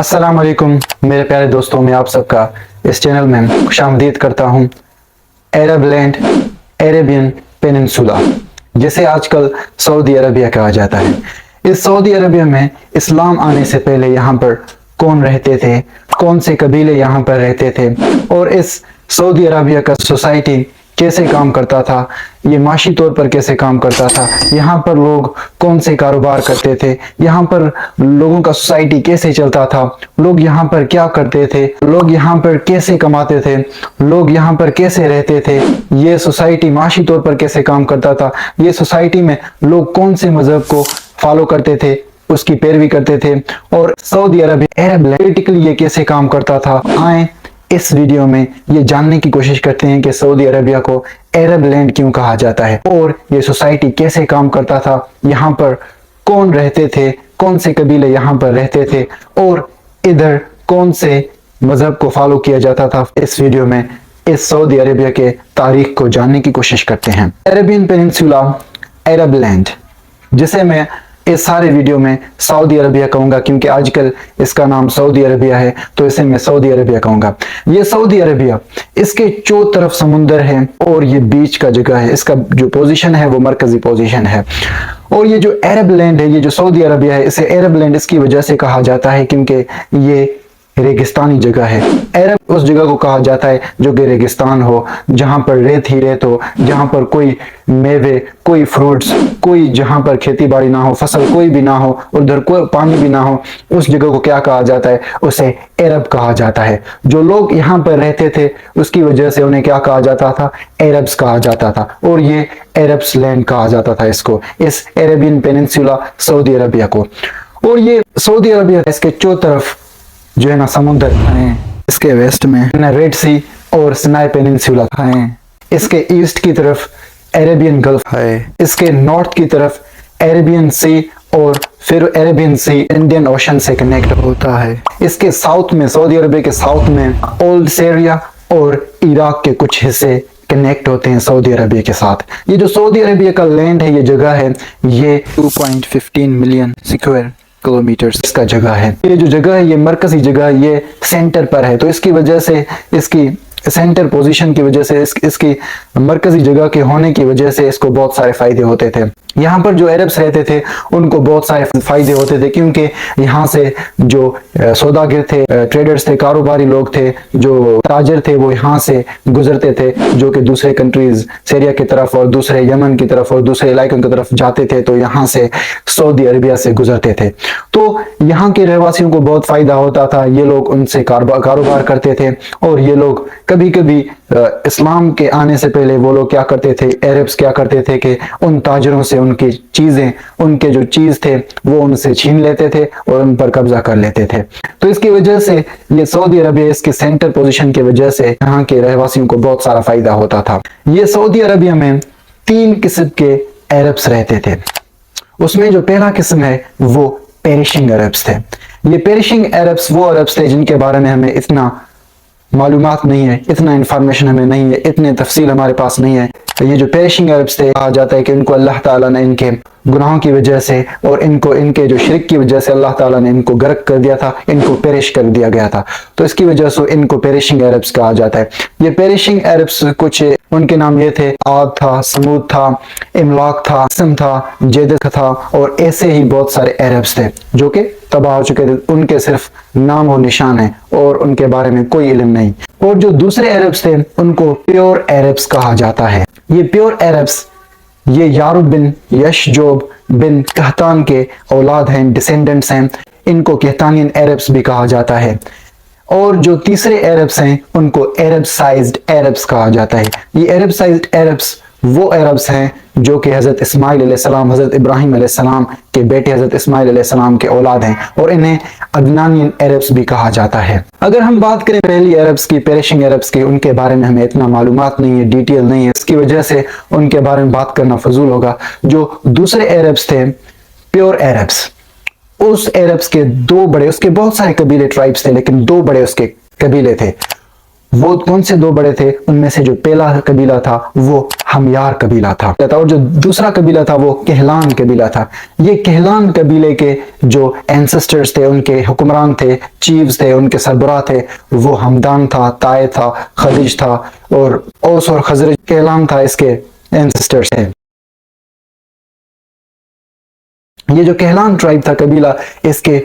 अस्सलाम वालेकुम मेरे प्यारे दोस्तों, मैं आप सबका इस चैनल में खुशामदीद करता हूँ। अरब लैंड, अरेबियन पेनिनसुला, जिसे आजकल सऊदी अरबिया कहा जाता है। इस सऊदी अरबिया में इस्लाम आने से पहले यहाँ पर कौन रहते थे, कौन से कबीले यहाँ पर रहते थे, और इस सऊदी अरबिया का सोसाइटी कैसे काम करता था, ये माशी तौर पर कैसे काम करता था, यहाँ पर लोग कौन से कारोबार करते थे, यहाँ पर लोगों का सोसाइटी कैसे चलता था, लोग यहाँ पर क्या करते थे, लोग यहाँ पर कैसे कमाते थे, लोग यहाँ पर कैसे रहते थे, ये सोसाइटी माशी तौर पर कैसे काम करता था, ये सोसाइटी में लोग कौन से मजहब को फॉलो करते थे, उसकी पैरवी करते थे, और सऊदी अरबिया अरब पॉलिटिकली ये कैसे काम करता था। आए इस वीडियो में ये जानने की कोशिश करते हैं कि सऊदी अरबिया को अरब लैंड क्यों कहा जाता है, और ये सोसाइटी कैसे काम करता था, यहाँ पर कौन रहते थे, कौन से कबीले यहाँ पर रहते थे, और इधर कौन से मजहब को फॉलो किया जाता था। इस वीडियो में इस सऊदी अरबिया के तारीख को जानने की कोशिश करते हैं। अरेबियन पेनिनसुला, अरब लैंड, जिसे मैं इस सारे वीडियो में सऊदी अरबिया कहूंगा, क्योंकि आजकल इसका नाम सऊदी अरबिया है, तो इसे मैं सऊदी अरबिया कहूंगा। ये सऊदी अरबिया, इसके चौथ तरफ समुंदर है और ये बीच का जगह है। इसका जो पोजीशन है वो मरकजी पोजीशन है। और ये जो अरब लैंड है, ये जो सऊदी अरबिया है, इसे अरब लैंड इसकी वजह से कहा जाता है क्योंकि ये रेगिस्तानी जगह है। अरब उस जगह को कहा जाता है जो कि रेगिस्तान हो, जहां पर रेत ही रेत हो, जहां पर कोई मेवे, कोई फ्रूट्स, कोई जहां पर खेती बाड़ी ना हो, फसल कोई भी ना हो, उधर कोई पानी भी ना हो, उस जगह को क्या कहा जाता है, उसे अरब कहा जाता है। जो लोग यहाँ पर रहते थे उसकी वजह से उन्हें क्या कहा जाता था, अरब्स कहा जाता था, और ये अरब्स लैंड कहा जाता था इसको, इस अरेबियन पेनिनसुला सऊदी अरबिया को। और ये सऊदी अरबिया इसके चौथ तरफ जो है ना समुद्र है, इसके वेस्ट में रेड सी और सिनाई पेनिनसुला है, इसके ईस्ट की तरफ अरेबियन गल्फ है, इसके नॉर्थ की तरफ अरेबियन सी, और फिर अरेबियन सी इंडियन ओशन से कनेक्ट होता है। इसके साउथ में, सऊदी अरबिया के साउथ में ओल्ड सीरिया और इराक के कुछ हिस्से कनेक्ट होते हैं सऊदी अरबिया के साथ। ये जो सऊदी अरबिया का लैंड है, ये जगह है, ये 2.15 मिलियन स्क्वायर किलोमीटर इसका जगह है। ये जो जगह है, ये मरकजी जगह, ये सेंटर पर है, तो इसकी वजह से, इसकी सेंटर पोजीशन की वजह से, इसकी मरकजी जगह के होने की वजह से इसको बहुत सारे फायदे होते थे। यहाँ पर जो अरब्स रहते थे उनको बहुत सारे फायदे होते थे, क्योंकि यहाँ से जो सौदागर थे, ट्रेडर्स थे, कारोबारी लोग थे, जो ताजर थे, वो यहाँ से गुजरते थे, जो कि दूसरे कंट्रीज सीरिया की तरफ और दूसरे यमन की तरफ और दूसरे इलाकों की तरफ जाते थे, तो यहाँ से सऊदी अरबिया से गुजरते थे। तो यहाँ के रहवासियों को बहुत फायदा होता था, ये लोग उनसे कारोबार करते थे, और ये लोग कभी कभी इस्लाम के आने से पहले वो लोग क्या करते थे, अरब्स क्या करते थे कि उन ताजरों से उनकी चीजें, उनके जो चीज थे वो उनसे छीन लेते थे और उन पर कब्जा कर लेते थे। तो इसकी वजह से ये सऊदी अरबिया, इसके सेंटर पोजीशन की वजह से यहाँ के रहवासियों को बहुत सारा फायदा होता था। ये सऊदी अरबिया में 3 किस्म के अरब्स रहते थे। उसमें जो पहला किस्म है वो पेरिशिंग अरब्स थे। ये पेरिशिंग अरब्स वो अरब्स थे जिनके बारे में हमें इतना मालूमात नहीं है, इतना इंफॉर्मेशन हमें नहीं है, इतने तफसील हमारे पास नहीं है। तो ये जो पेरिशिंग अरब्स थे, कहा जाता है कि इनको अल्लाह ताला ने इनके गुनाहों की वजह से और इनको इनके जो शिरक की वजह से अल्लाह ताला ने इनको गर्क कर दिया था, इनको पेरिश कर दिया गया था, तो इसकी वजह से इनको पेरिशिंग अरब्स कहा जाता है। ये पेरिशिंग अरब्स कुछ उनके नाम ये थे, आद था, समूद था, इमलाक था, असम था, जेदत था, और ऐसे ही बहुत सारे अरब्स थे जो कि तबाह हो चुके थे। उनके सिर्फ नाम और निशान है और उनके बारे में कोई इल्म नहीं। और जो दूसरे अरब्स थे उनको प्योर अरब्स कहा जाता है। ये प्योर अरब्स, ये यारूब बिन यशजोब बिन कहतान के औलाद हैं, डिसेंडेंट्स हैं। इनको कहतानियन अरब्स भी कहा जाता है। और जो तीसरे अरब्स हैं उनको अरब साइज्ड अरब्स कहा जाता है। ये अरब साइज्ड अरब्स वो अरब्स हैं जो कि हजरत इस्माइल अलैहिस्सलाम, हजरत इब्राहिम अलैहिस्सलाम के बेटे हजरत इस्माइल अलैहिस्सलाम के औलाद हैं, और इन्हें अदनानियन अरब्स भी कहा जाता है। अगर हम बात करें पहली अरब्स की, पेरिशिंग अरब्स की, उनके बारे में हमें इतना मालूमात नहीं है, डिटेल नहीं है, इसकी वजह से उनके बारे में बात करना फजूल होगा। जो दूसरे अरब्स थे, प्योर अरब्स, उस अरब्स के 2 बड़े, उसके बहुत सारे कबीले, ट्राइब्स थे, लेकिन 2 बड़े उसके कबीले थे। वो कौन से 2 बड़े थे? उनमें से जो पहला कबीला था वो हमियार कबीला था। और जो दूसरा कबीला था वो कहलान कबीला था। ये कहलान कबीले के जो एंसेस्टर्स थे, उनके हुक्मरान थे, चीफ्स थे, उनके सरबराह थे, वो हमदान था, ताए था, खदीज था और औस और खजरज। कहलान था इसके एंसेस्टर्स थे। ये जो कहलान ट्राइब था कबीला, इसके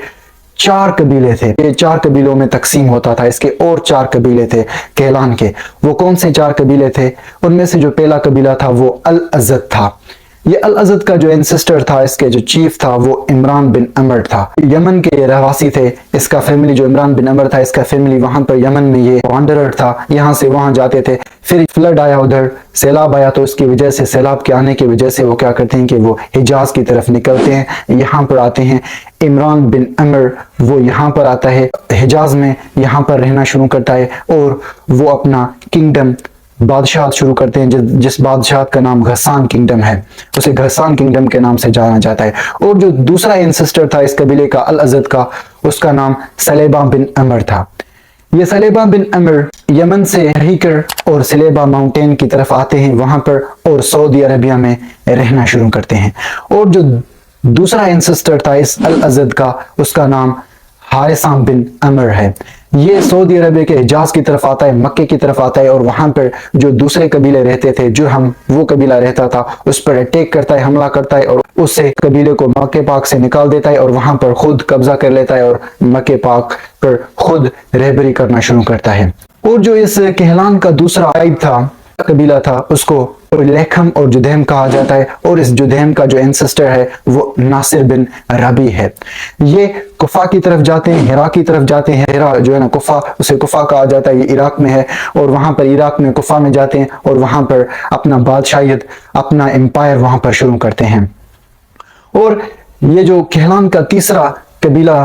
4 कबीले थे। ये 4 कबीलों में तकसीम होता था। इसके और 4 कबीले थे कहलान के। वो कौन से 4 कबीले थे? उनमें से जो पहला कबीला था वो अल अज़द था। ये अल अज़द का जो एंसेस्टर था, इसके जो चीफ था वो इमरान बिन अमर था। यमन के रहवासी थे। इसका फैमिली जो इमरान बिन अमर था, इसका फैमिली वहां पर यमन में ये वांडरर था, यहाँ से वहां जाते थे। फिर फ्लड आया, उधर सैलाब आया, तो उसकी वजह से, सैलाब के आने की वजह से वो क्या करते हैं कि वो हिजाज की तरफ निकलते हैं, यहाँ पर आते हैं। इमरान बिन अमर वो यहाँ पर आता है हिजाज में, यहाँ पर रहना शुरू करता है और वो अपना किंगडम, बादशाह शुरू करते हैं, जिस बादशाह का नाम घसान किंगडम है, उसे घसान किंगडम के नाम से जाना जाता है। और जो दूसरा एंसेस्टर था इस कबीले का, अल अज़द का, उसका नाम सलेबा बिन अमर था। ये सलेबा बिन अमर यमन से रहीकर और सलेबा माउंटेन की तरफ आते हैं वहां पर, और सऊदी अरबिया में रहना शुरू करते हैं। और जो दूसरा एंसेस्टर था इस अल अज़द का, उसका नाम हारिसा बिन अमर है। ये सऊदी अरबिया के हिजाज की तरफ आता है, मक्के की तरफ आता है, और वहां पर जो दूसरे कबीले रहते थे, जो वो कबीला रहता था, उस पर अटैक करता है, हमला करता है और उससे कबीले को मक्के पाक से निकाल देता है और वहां पर खुद कब्जा कर लेता है और मक्के पाक पर खुद रहबरी करना शुरू करता है। और जो इस कहलान का दूसरा ट्राइब था, कबीला था, उसको लेखम और जुदैम कहा जाता है। और इस जुदैम का जो एंसेस्टर है वो नासिर बिन रबी है। ये कुफा की तरफ जाते हैं, हिरा की तरफ जाते हैं। हिरा जो है ना, कुफा, उसे कुफा कहा जाता है, ये इराक में है। और वहां पर इराक में कुफा में जाते हैं और वहां पर अपना बादशाहियत, अपना एम्पायर वहां पर शुरू करते हैं। और ये जो कहलान का तीसरा कबीला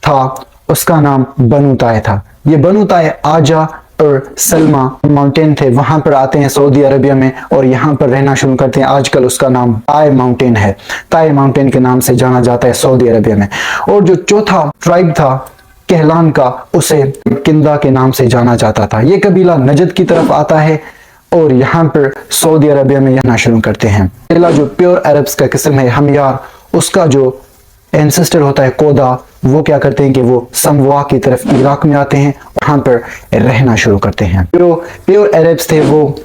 था, उसका नाम बनु ताय था। ये बनु ताय आजा और सलमा माउंटेन थे, वहां पर आते हैं सऊदी अरबिया में और यहाँ पर रहना शुरू करते हैं। आजकल उसका नाम ताय माउंटेन है, ताय माउंटेन के नाम से जाना जाता है सऊदी अरबिया में। और जो चौथा ट्राइब था कहलान का, उसे किंदा के नाम से जाना जाता था। ये कबीला नजद की तरफ आता है और यहाँ पर सऊदी अरबिया में रहना शुरू करते हैं। पहला जो प्योर अरब्स का किस्म है हमियार, उसका जो एंसेस्टर होता है कोदा, वो क्या करते हैं कि वो समवा की तरफ इराक में आते हैं, वहां पर रहना शुरू करते हैं। प्योर अरब्स थे, वो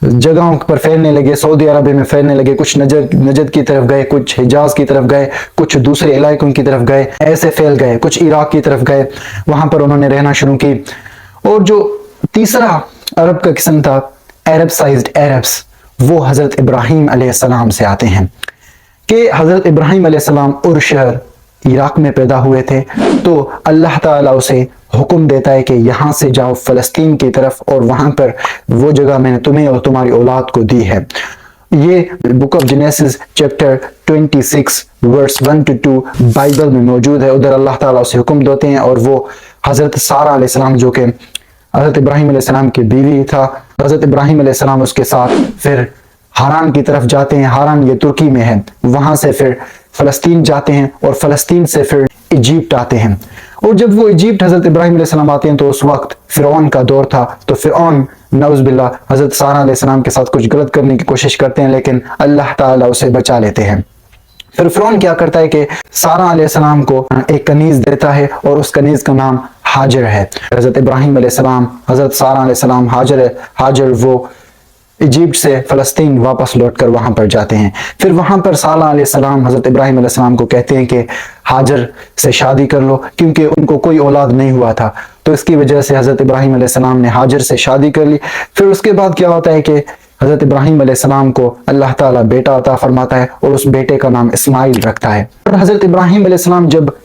जगहों पर फैलने लगे, सऊदी अरबिया में फैलने लगे। कुछ नजद की तरफ गए, कुछ हिजाज की तरफ गए, कुछ दूसरे इलाकों की तरफ गए, ऐसे फैल गए। कुछ इराक की तरफ गए, वहां पर उन्होंने रहना शुरू की। और जो तीसरा अरब का किस्म था, अरब साइज्ड अरब्स, वो हजरत इब्राहिम अलैहिस्सलाम से आते हैं कि हजरत इब्राहिम अलैहिस्सलाम उर शहर इराक में पैदा हुए थे। तो अल्लाह ताला उसे हुक्म देता है कि यहाँ से जाओ फ़लस्तीन की तरफ, और वहां पर वो जगह मैंने तुम्हें और तुम्हारी औलाद को दी है। ये book of Genesis chapter 26 verse 1 to 2 Bible में मौजूद है। उधर अल्लाह ताला उसे हुक्म देते हैं और वो हजरत सारा अलैहिस्सलाम, जो कि हजरत इब्राहिम अलैहिस्सलाम की बीवी था, हजरत इब्राहिम अलैहिस्सलाम उसके साथ फिर हारान की तरफ जाते हैं। हारान ये तुर्की में है। वहां से फिर फ़लस्तीन जाते हैं और फ़लस्तीन से फिर इजिप्ट आते हैं। और जब वो इजिप्ट हजरत इब्राहिम अलैहिस्सलाम आते हैं तो उस वक्त फिरौन का दौर था। तो फिरौन नऊज़ुबिल्लाह हजरत सारा अलैहिस्सलाम के साथ कुछ गलत करने की कोशिश करते हैं, लेकिन अल्लाह ताला उसे बचा लेते हैं। फिर फिरौन क्या करता है कि सारा अलैहिस्सलाम को एक कनीज देता है और उस कनीज का नाम हाजर है। हजरत इब्राहिम अलैहिस्सलाम, हजरत सारा अलैहिस्सलाम, हाजर वो इजिप्ट से फ़लस्तीन वापस लौटकर वहां पर जाते हैं। फिर वहां पर सारा अलैहिस्सलाम हजरत इब्राहिम अलैहिस्सलाम को कहते हैं कि हाजर से शादी कर लो, क्योंकि उनको कोई औलाद नहीं हुआ था। तो इसकी वजह से हजरत इब्राहिम अलैहिस्सलाम ने हाजर से शादी कर ली। फिर उसके बाद क्या होता है कि हजरत इब्राहिम अलैहिस्सलाम को अल्लाह ताला बेटा अता फरमाता है और उस बेटे का नाम इस्माइल रखता है। और हजरत इब्राहिम अलैहिस्सलाम जब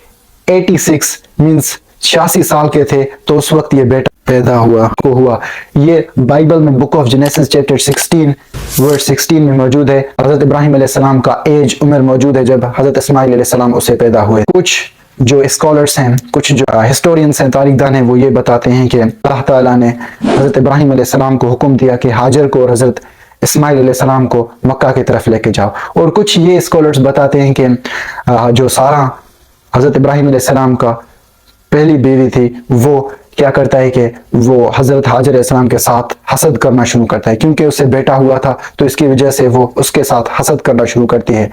86 मींस 86 साल के थे तो उस वक्त ये बेटा पैदा हुआ। ये बाइबल में book of Genesis chapter 16 verse 16 में मौजूद है। हजरत इब्राहिम अलैहिस्सलाम का एज, उम्र मौजूद है जब हजरत इस्माइल अलैहिस्सलाम उसे पैदा हुए। कुछ जो स्कॉलर्स हैं, कुछ जो हिस्टोरियंस हैं, तारीखदान हैं, वो ये बताते हैं कि अल्लाह ताला ने हजरत इब्राहिम अलैहिस्सलाम को हुक्म दिया कि हाजर को और हजरत इस्माइल अलैहिस्सलाम को मक्का की तरफ लेके जाओ। और कुछ ये स्कॉलर्स बताते हैं कि जो सारा हजरत इब्राहिम अलैहिस्सलाम का पहली बीवी थी, वो کیا کرتا ہے کہ وہ حضرت حاجر علیہ السلام کے ساتھ حسد کرنا شروع کرتا ہے، کیونکہ اسے بیٹا ہوا تھا تو اس کی وجہ سے وہ اس کے ساتھ حسد کرنا شروع کرتی ہے۔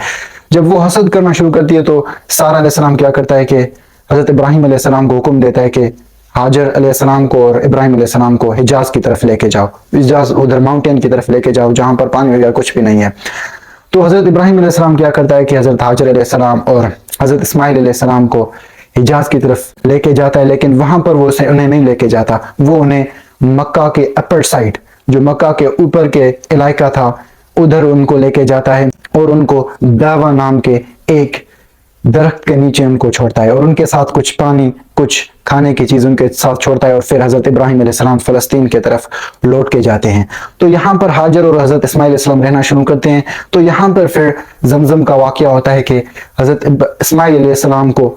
جب وہ حسد کرنا شروع کرتی ہے تو سارہ علیہ السلام کیا کرتا ہے کہ حضرت ابراہیم علیہ السلام کو حکم دیتا ہے کہ حاجر علیہ السلام کو اور ابراہیم علیہ السلام کو حجاز کی طرف لے کے جاؤ، حجاز ادھر ماؤنٹین کی طرف لے کے جاؤ جہاں پر پانی وغیرہ کچھ بھی نہیں ہے۔ تو حضرت ابراہیم علیہ السلام کیا کرتا ہے کہ حضرت حاجر علیہ السلام اور حضرت اسماعیل علیہ السلام کو حجاز کی طرف لے کے جاتا ہے، لیکن وہاں پر وہ انہیں نہیں لے کے جاتا، وہ انہیں مکہ کے اپر سائڈ، جو مکہ کے اوپر کے علاقہ تھا، ادھر ان کو لے کے جاتا ہے اور ان کو داوا نام کے ایک درخت کے نیچے ان کو چھوڑتا ہے اور ان کے ساتھ کچھ پانی، کچھ کھانے کی چیز ان کے ساتھ چھوڑتا ہے، اور پھر حضرت ابراہیم علیہ السلام فلسطین کی طرف لوٹ کے جاتے ہیں۔ تو یہاں پر حاجر اور حضرت اسماعیل علیہ السلام رہنا شروع کرتے ہیں۔ تو یہاں پر پھر زمزم کا واقعہ ہوتا ہے کہ حضرت اسماعیل علیہ السلام کو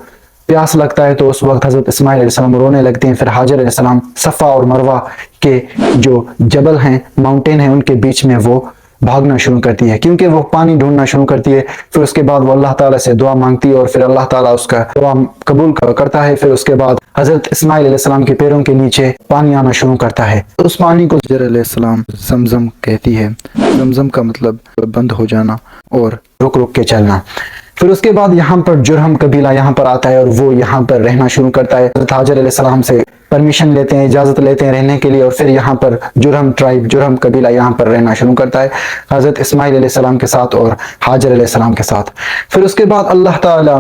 پیاس لگتا ہے، تو اس وقت حضرت اسماعیل علیہ السلام رونے لگتے ہیں۔ پھر حاجر علیہ السلام صفا اور مروہ کے جو جبل ہیں، ماؤنٹین ہیں، ان کے بیچ میں وہ بھاگنا شروع کرتی ہے، کیونکہ وہ پانی ڈھونڈنا شروع کرتی ہے۔ پھر اس کے بعد وہ اللہ تعالیٰ سے دعا مانگتی ہے اور پھر اللہ تعالیٰ اس کا دعا قبول کرتا ہے۔ پھر اس کے بعد حضرت اسماعیل علیہ السلام کے پیروں کے نیچے پانی آنا شروع کرتا ہے، اس پانی کو حضرت علیہ السلام زمزم کہتی ہے۔ زمزم کا مطلب بند ہو جانا اور رک رک کے چلنا۔ پھر اس کے بعد یہاں پر جرہم قبیلہ یہاں پر آتا ہے اور وہ یہاں پر رہنا شروع کرتا ہے۔ حضرت حاجر علیہ السلام سے پرمیشن لیتے ہیں، اجازت لیتے ہیں رہنے کے لیے، اور پھر یہاں پر جرہم ٹرائب، جرہم قبیلہ یہاں پر رہنا شروع کرتا ہے حضرت اسماعیل علیہ السلام کے ساتھ اور حاجر علیہ السلام کے ساتھ۔ پھر اس کے بعد اللہ تعالیٰ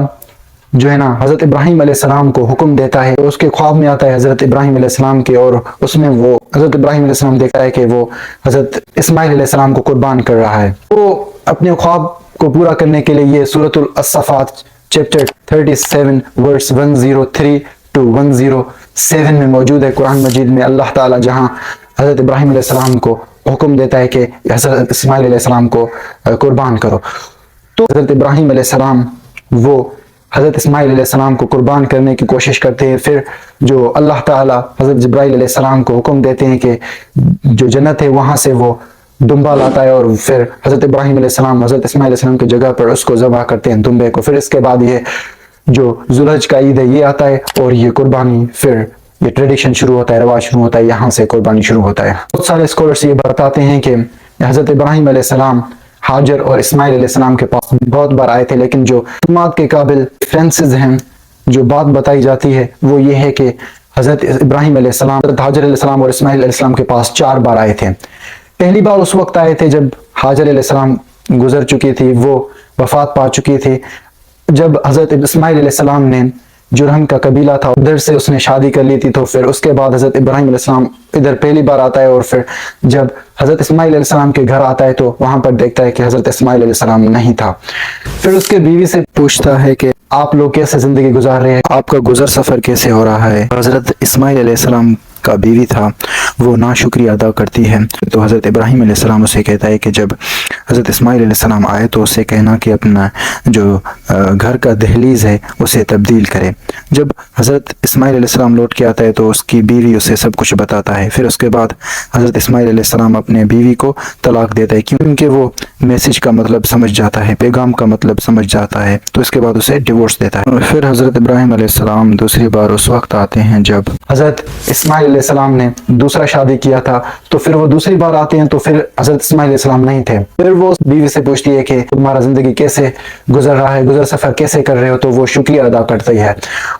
جو ہے نا حضرت ابراہیم علیہ السلام کو حکم دیتا ہے، اس کے خواب میں آتا ہے حضرت ابراہیم علیہ السلام کے، اور اس میں وہ حضرت ابراہیم علیہ السلام دیکھتا ہے کہ وہ حضرت اسماعیل علیہ السلام کو قربان کر رہا ہے۔ وہ اپنے خواب کو پورا کرنے کے لیے یہ سورۃ الصفات چیپٹر 37 ورس 103 to 107 میں موجود ہے قرآن مجید میں، اللہ تعالیٰ جہاں حضرت ابراہیم علیہ السلام کو حکم دیتا ہے کہ حضرت اسماعیل علیہ السلام کو قربان کرو۔ تو حضرت ابراہیم علیہ السلام وہ حضرت اسماعیل علیہ السلام کو قربان کرنے کی کوشش کرتے ہیں۔ پھر جو اللہ تعالیٰ حضرت جبرائیل علیہ السلام کو حکم دیتے ہیں کہ جو جنت ہے وہاں سے وہ دمبا لاتا ہے، اور پھر حضرت ابراہیم علیہ السلام حضرت اسماعیل علیہ السلام کی جگہ پر اس کو ذبح کرتے ہیں دمبے کو۔ پھر اس کے بعد یہ جو ذوالحج کا عید ہے یہ آتا ہے اور یہ قربانی، پھر یہ ٹریڈیشن شروع ہوتا ہے، رواج شروع ہوتا ہے، یہاں سے قربانی شروع ہوتا ہے۔ بہت سارے اسکالرس یہ بتاتے ہیں کہ حضرت ابراہیم علیہ السلام حاجر اور اسماعیل علیہ السلام کے پاس بہت بار آئے تھے، لیکن جو معلومات کے قابل ریفرنسز ہیں، جو بات بتائی جاتی ہے وہ یہ ہے کہ حضرت ابراہیم علیہ السلام حضرت حاجر علیہ السلام اور اسماعیل علیہ السلام کے پاس 4 بار آئے تھے۔ پہلی بار اس وقت آئے تھے جب حاجر علیہ السلام گزر چکی تھی، وہ وفات پا چکی تھی۔ جب حضرت اسماعیل علیہ السلام نے جرہم کا قبیلہ تھا ادھر سے اس نے شادی کر لی تھی، تو پھر اس کے بعد حضرت ابراہیم علیہ السلام ادھر پہلی بار آتا ہے، اور پھر جب حضرت اسماعیل علیہ السلام کے گھر آتا ہے تو وہاں پر دیکھتا ہے کہ حضرت اسماعیل علیہ السلام نہیں تھا۔ پھر اس کے بیوی سے پوچھتا ہے کہ آپ لوگ کیسے زندگی گزار رہے ہیں، آپ کا گزر سفر کیسے ہو رہا ہے۔ حضرت اسماعیل علیہ السلام کا بیوی تھا وہ ناشکریہ ادا کرتی ہے، تو حضرت ابراہیم علیہ السلام اسے کہتا ہے کہ جب حضرت اسماعیل علیہ السلام آئے تو اسے کہنا کہ اپنا جو گھر کا دہلیز ہے اسے تبدیل کرے۔ جب حضرت اسماعیل علیہ السلام لوٹ کے آتا ہے تو اس کی بیوی اسے سب کچھ بتاتا ہے۔ پھر اس کے بعد حضرت اسماعیل علیہ السلام اپنے بیوی کو طلاق دیتا ہے، کیونکہ وہ میسج کا مطلب سمجھ جاتا ہے، پیغام کا مطلب سمجھ جاتا ہے، تو اس کے بعد اسے ڈیورس دیتا ہے۔ پھر حضرت ابراہیم علیہ السلام دوسری بار اس وقت آتے ہیں جب حضرت اسماعیل علیہ السلام نے دوسرا شادی کیا تھا، تو پھر وہ دوسری بار آتے ہیں تو پھر حضرت اسماعیل علیہ السلام نہیں تھے۔ پھر وہ بیوی سے پوچھتی ہے کہ تمہارا زندگی کیسے گزر رہا ہے، گزر سفر کیسے کر رہے ہو، تو وہ شکریہ ادا کرتی ہے۔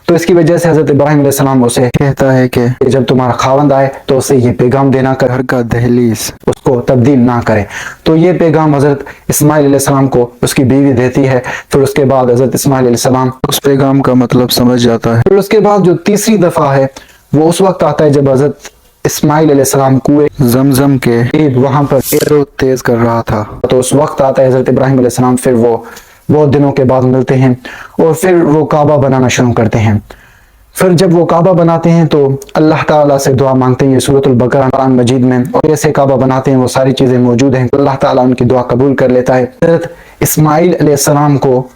تو اس کی وجہ سے حضرت ابراہیم علیہ السلام اسے کہتا ہے کہ جب تمہارا خاوند آئے تو اسے یہ پیغام دینا کہ گھر کا دہلیز اس کو تبدیل نہ کرے۔ تو یہ پیغام حضرت اسماعیل علیہ السلام کو اس کی بیوی دیتی ہے۔ پھر اس کے بعد حضرت اسماعیل علیہ السلام اس پیغام کا مطلب سمجھ جاتا ہے۔ پھر اس کے بعد جو تیسری دفعہ ہے وہ اس وقت آتا ہے جب حضرت اسماعیل علیہ السلام کنویں زمزم کے وہاں پر ایرو تیز کر رہا تھا، تو اس وقت آتا ہے حضرت ابراہیم علیہ السلام۔ پھر وہ بہت دنوں کے بعد ملتے ہیں اور پھر وہ کعبہ بنانا شروع کرتے ہیں۔ پھر جب وہ کعبہ بناتے ہیں تو اللہ تعالیٰ سے دعا مانگتے ہیں، یہ سورۃ البقرہ قرآن مجید میں، اور جیسے کعبہ بناتے ہیں وہ ساری چیزیں موجود ہیں، اللہ تعالیٰ ان کی دعا قبول کر لیتا ہے۔ حضرت اسماعیل علیہ السلام کو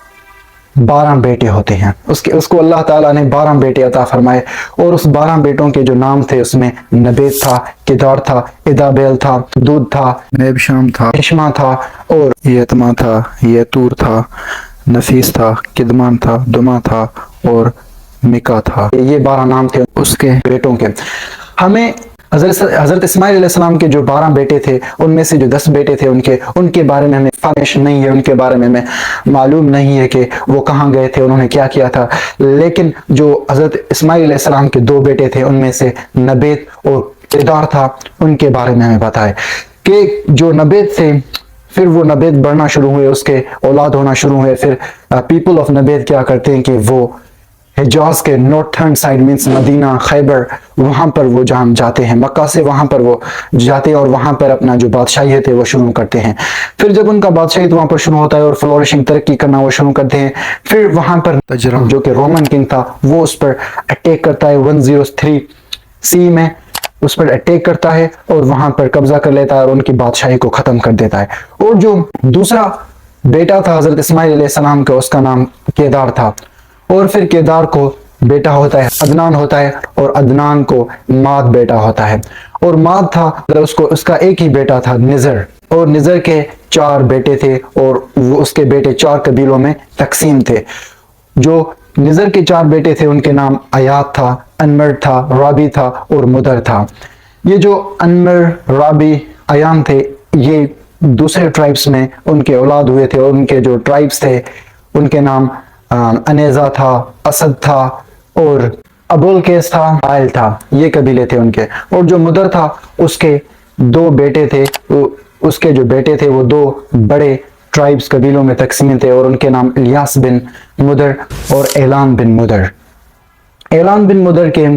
12 بیٹے ہوتے ہیں، اس کو اللہ تعالیٰ نے 12 بیٹے عطا فرمائے، اور اس 12 بیٹوں کے جو نام تھے اس میں نبیت تھا، کدار تھا، ادابیل تھا، دودھ تھا، نیبشام تھا، اشما تھا، اور یتما تھا، یتور تھا، نفیس تھا، کدمان تھا، دما تھا، اور मिका था। ये 12 नाम थे उसके बेटों के। हमें हजरत इस्माइल अलैहिस्सलाम के जो 12 बेटे थे उनमें से जो 10 बेटे थे उनके बारे में हमें इंफॉर्मेशन नहीं है, उनके बारे में हमें मालूम नहीं है कि वो कहाँ गए थे, उन्होंने क्या किया था। लेकिन जो हजरत इस्माइल अलैहिस्सलाम के 2 बेटे थे उनमें से नबेत और केदार था, उनके बारे में हमें पता है कि जो नबेत थे फिर वो नबेत बढ़ना शुरू हुए, उसके औलाद होना शुरू हुए। फिर पीपल ऑफ नबेत क्या करते हैं कि वो हिजाज के northern side means Medina, Khaybar, वहाँ पर वो जहाँ जाते हैं, मक्का से वहाँ पर वो जाते हैं और वहाँ पर अपना जो बादशाहियत है वो शुरू करते हैं। फिर जब उनका बादशाहियत वहाँ पर शुरू होता है और फ्लोरिशिंग तरक्की करना वो शुरू करते हैं, फिर वहाँ पर तजरम जो कि रोमन किंग था वो उस पर अटैक करता है 103 सी में, उस पर अटैक करता है और वहाँ पर कब्जा कर लेता है और उनकी बादशाही को ख़त्म कर देता है। और जो दूसरा बेटा था हज़रत इस्माइल अलैहिस्सलाम का, उसका नाम केदार था। और फिर केदार को बेटा होता है अदनान होता है और अदनान को माद बेटा होता है। और माद था उसका एक ही बेटा था निज़र, और निज़र के 4 बेटे थे और वो उसके बेटे 4 कबीलों में तकसीम थे। जो निज़र के 4 बेटे थे उनके नाम अयात था, अनमर था, राबी था और मुदर था। ये जो अनमर, राबी, अयान थे ये दूसरे ट्राइब्स में उनके औलाद हुए थे और उनके जो ट्राइब्स थे उनके नाम अनेजा था, असद था और अबुल केस था, आयल था, ये कबीले थे उनके। और जो मुदर था उसके 2 बेटे थे, उसके जो बेटे थे वो 2 बड़े ट्राइब्स कबीलों में तकसीम थे और उनके नाम इलियास बिन मुदर और एलान बिन मुदर। एलान बिन मुदर के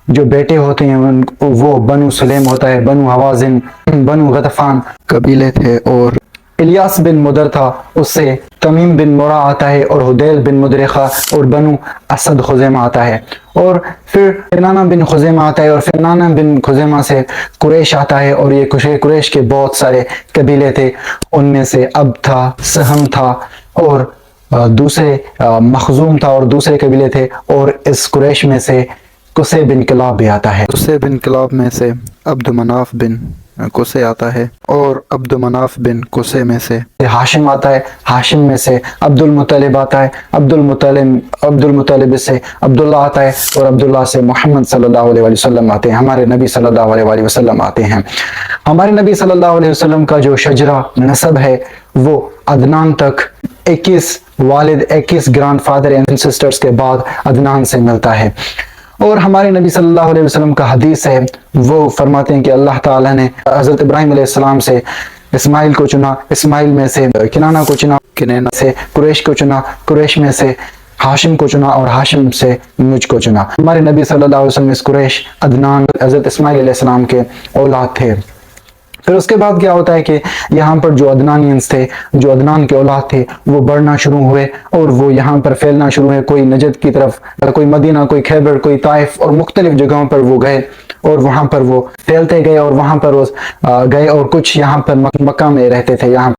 जो बेटे होते हैं वो बनु सुलेम होता है, बनु हवाजिन, बनु गतफान कबीले थे। और इलियास बिन मुदर था, उससे तमीम बिन मुरा आता है और हुदैल बिन मुदरिखा और बनु असद खुजैमा आता है। और फिर फिरनाना बिन खुजैमा आता है और फिरनाना बिन खुजैमा से कुरैश आता है और ये कुरैश के बहुत सारे कबीले थे, उनमें से अब था, सहम था और दूसरे मखजूम था और दूसरे कबीले थे। और इस कुरैश में से कुसै बिन किलाब भी आता है। कुसै बिन किलाब में से अब्द मनाफ बिन कुसै आता है और अब्द मनाफ बिन कुसै में से हाशिम आता है, हाशिम में से अब्दुल मुत्तलिब आता है, अब्दुल मुत्तलिब से अब्दुल्ला आता है और अब्दुल्ला से मोहम्मद सल्लल्लाहु अलैहि वसल्लम आते हैं, हमारे नबी सल्लल्लाहु अलैहि वसल्लम आते हैं। हमारे नबी सल्लल्लाहु अलैहि वसल्लम का जो शजरा नसब है वो अदनान तक 21 वालिद, 21 ग्रैंड फादर एंड सिस्टर्स के बाद अदनान से मिलता है। और हमारे नबी सल्लल्लाहु अलैहि वसल्लम का हदीस है, वो फरमाते हैं कि अल्लाह ताला ने हज़रत इब्राहीम अलैहिस्सलाम से इस्माइल को चुना, इस्माइल में से किनाना को चुना, किनाना से कुरैश को चुना, कुरैश में से हाशिम को चुना और हाशिम से मुझ को चुना। हमारे नबी सल्लल्लाहु अलैहि वसल्लम इस कुरैश, अदनान, हज़रत इस्माइल अलैहिस्सलाम के औलाद थे। फिर उसके बाद क्या होता है कि यहाँ पर जो अदनानियंस थे, जो अदनान के औलाद थे, वो बढ़ना शुरू हुए और वो यहाँ पर फैलना शुरू हुए। कोई नजद की तरफ, कोई मदीना, कोई खैबर, कोई ताइफ और मुख्तलिफ जगहों पर वो गए और वहाँ पर वो फैलते गए और वहाँ पर वो गए और कुछ यहाँ पर मक्का में रहते थे। यहाँ